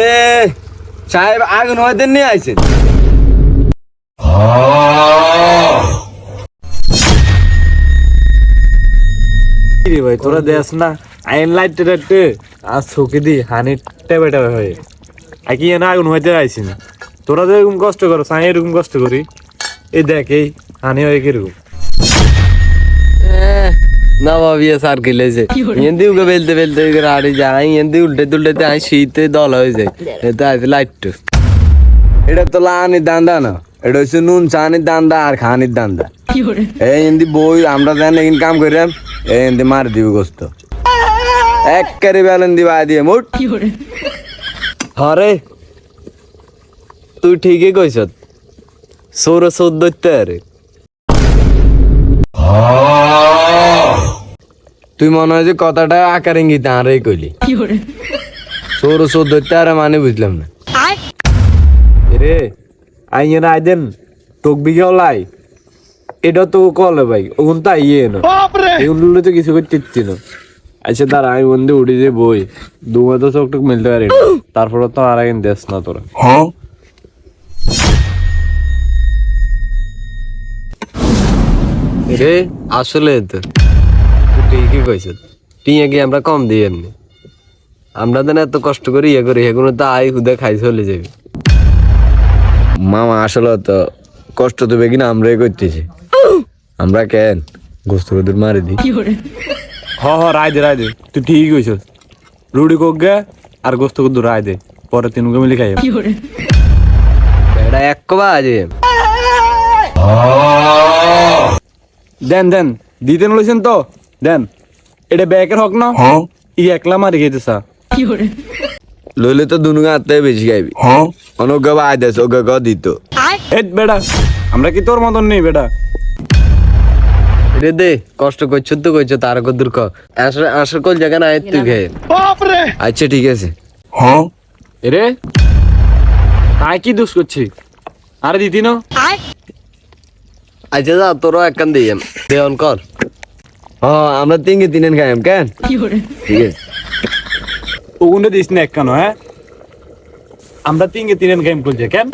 এ সাহেব আগুন হয়তো নিয়ে আইছেন। ভাই তোরা দেখ না আইন লাইট আর চোখে দি হানি টেবে টেবে হয়ে কি না আগুন হইতে আইছি না। তোরা তো এরকম কষ্ট করো সাই এরকম কষ্ট করি। এই দেখ এই হানি হয়ে কিরকম না ভাবিয়ে সার খেলেছে এমনি উকে বেলতে বেলতে আড়ি যায় এমনি উল্টে তুলতে আই শীতে দল হয়ে যায়। এটা আছে লাইট, এটা তো লানির দান্দা না, এটা হচ্ছে নুন চানির দান্দা আর খানির দান্দা। এই এমনি বই আমরা জানি এখানে কাম করিলাম এই এমনি মার দিব গোস্ত একবারে বেলন দিবা দিয়ে মুট। হরে তুই ঠিকই কইস সৌর চোদ্দতে আরে তুই মনে হয় যে কথাটা আকার ইঙ্গিত আরে কইলি সৌর চোদ্দতে আরে মানে বুঝলাম না রে আইন আইদেন টোক বিঘেও লাই এটা তো কলে ভাই ওগুন তো আইয়ে না এগুলো তো কিছু করতে না। আচ্ছা দাঁড়া আমি বন্ধু উঠি যে বই দুমা তো চোখ টুক মিলতে পারি তারপরে তো আর একদিন দেশ না তোরা। রে আসলে তো ঠিকই কইছ টিয়া কি আমরা কম দিই এমনি আমরা তো এত কষ্ট করি ইয়ে করি এগুলো তো আই হুদে খাই চলে যাবি। মামা আসলে তো কষ্ট দেবে কিনা আমরাই করতেছি আমরা কেন গোস্ত কদুর মারি দিই। হ রায় দে তুই ঠিকই কইছ রুডি কোক গে আর গোস্ত কদ্দু রায় দে পরে তিনকে মিলে খাই এটা এক কবা আছে দেন দেন দিতেন লইছেন তো দেন এটা ব্যাকের হক না ই একলা মারি খেতে সা লইলে তো দুনুগা আত্মে বেশি খাইবি অনেক গা আয় দেশ ওকে গ দিত এ বেটা আমরা কি তোর মতন নেই বেটা রে দে কষ্ট করছো তো করছো তার কদ্দুর ক আসর কোন জায়গা না তুই খেয়ে আচ্ছা ঠিক আছে। রে তাই কি দোষ করছি আরে দিতি না আচ্ছা যা তোরও একখান দিই দেওয়ান কর। আমরা তিনকে তিনেন খাইম কেন ঠিক আছে ওগুলো দিস না একখানো হ্যাঁ আমরা তিনকে তিনেন গেম করছে কেন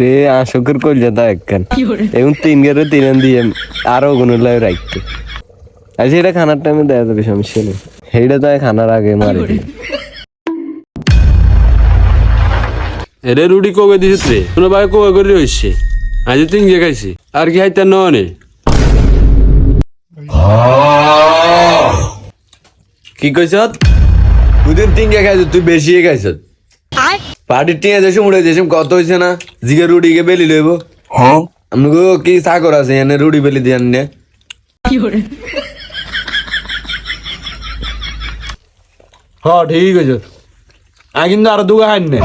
রে আশকের কল যেতা একখান এখন তিন গেরে তিনেন দিয়ে আরো গুণ লাগে রাখতে। আচ্ছা এটা খানার টাইমে দেওয়া যাবে সমস্যা নেই সেইটা তো খানার আগে মারি দিই। এরে রুটি কবে দিছিস রে কোনো ভাই কবে করে রয়েছে আজ তিন খাইছি আর কি হাইতে নে কি কইছ দুদিন তিন গে খাইছ তুই বেশি খাইছ পার্টির টিয়া দেশম উড়ে দেশম কত হয়েছে না জিগে রুটি গে বেলি লইব আমগো কি সাগর আছে এনে রুটি বেলি দিয়ে আননে ঠিক আছে আগে কিন্তু আরো দুগা হাইন নে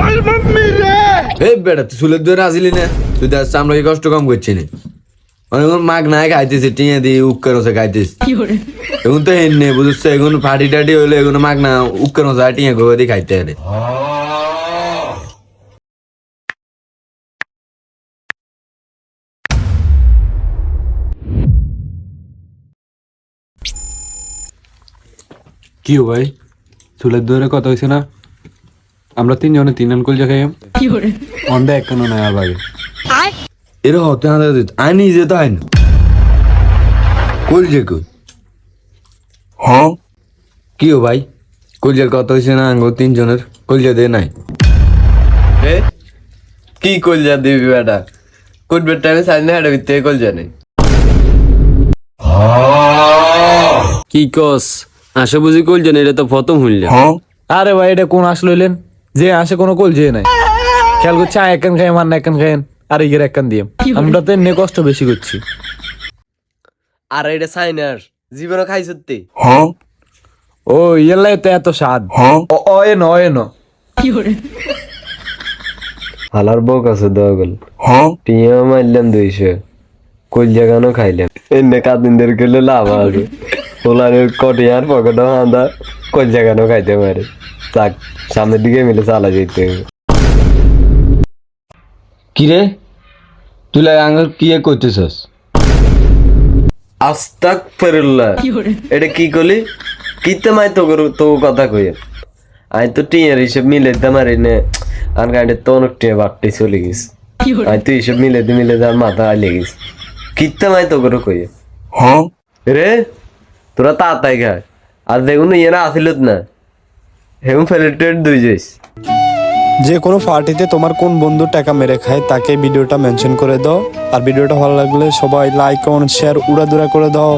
এই বেটা তুই সুলের ধরে আসিলি না তুই দেখ আমরা কি কষ্ট কম করছি না মাগ নাই খাইতেছে টিয়া দিয়ে উক্কের হচ্ছে খাইতেছে এখন তো হেন নেই বুঝছে এখন ফাটি টাটি হইলে এখন মাগ না উক্কের হচ্ছে টিয়া গোয়া দিয়ে খাইতে হবে। কি ও ভাই চুলের দৌড়ে কথা হয়েছে না আমরা তিনজনে তিন আনকুল জায়গায় অন্ডা একখানো নাই আর বাগে এর হতে আনি যেতে হয় না কল যে কই কি ও ভাই কলজার কত হয়েছে না আঙ্গো তিনজনের কলজা দে নাই কি কলজা দিবি বেটা কুটবের টাইমে সাইজ না হাঁটা ভিত্তি কলজা নেই কি কস আসে বুঝি কইল এটা তো প্রথম হইল আরে ভাই এটা কোন আস লইলেন যে আসে কোনো কল যে নাই খেয়াল করছে একখান খাই মার না একখান খাইন আর ইগের একখান দিয়ে আমরা তো এমনি কষ্ট বেশি করছি। আর এটা সাইনার জীবনে খাই সত্যি ও ইয়েলাই তো এত স্বাদ অয়েন হালার বউ কাছে দেওয়া গেল টিয়া মারলাম 200 কল জাগানো খাইলাম এনে কাদিনদের গেলে লাভ আছে পোলারের কটিয়ার পকেটও আন্দা কল জাগানো খাইতে পারে থাক সামনের দিকে মিলে চালা যেতে হবে। কিরে তুই আঙ্গার কি করতেছস আস্তাগফিরুল্লাহ এটা কি করলি কিতে মাই তো কথা কই আই তো টিয়ার হিসেব মিলাইতে পারি না আর গাড়ি তো অনেক টিয়া বাড়তে চলে গেছে আই তো হিসেব মিলাইতে আর মাথা আইলে গেছে কিতে মাই তো কই রে তোরা তাড়াতাড়ি খা আর দেখুন ইয়ে না আসিল না হেমন ফেলেটেড দুই যাইস যে কোনো পার্টিতে তোমার কোন বন্ধু টাকা মেরে খায় তাকে ভিডিওটা মেনশন করে দাও আর ভিডিওটা ভালো লাগলে সবাই লাইক কমেন্ট শেয়ার উড়াদুরা করে দাও।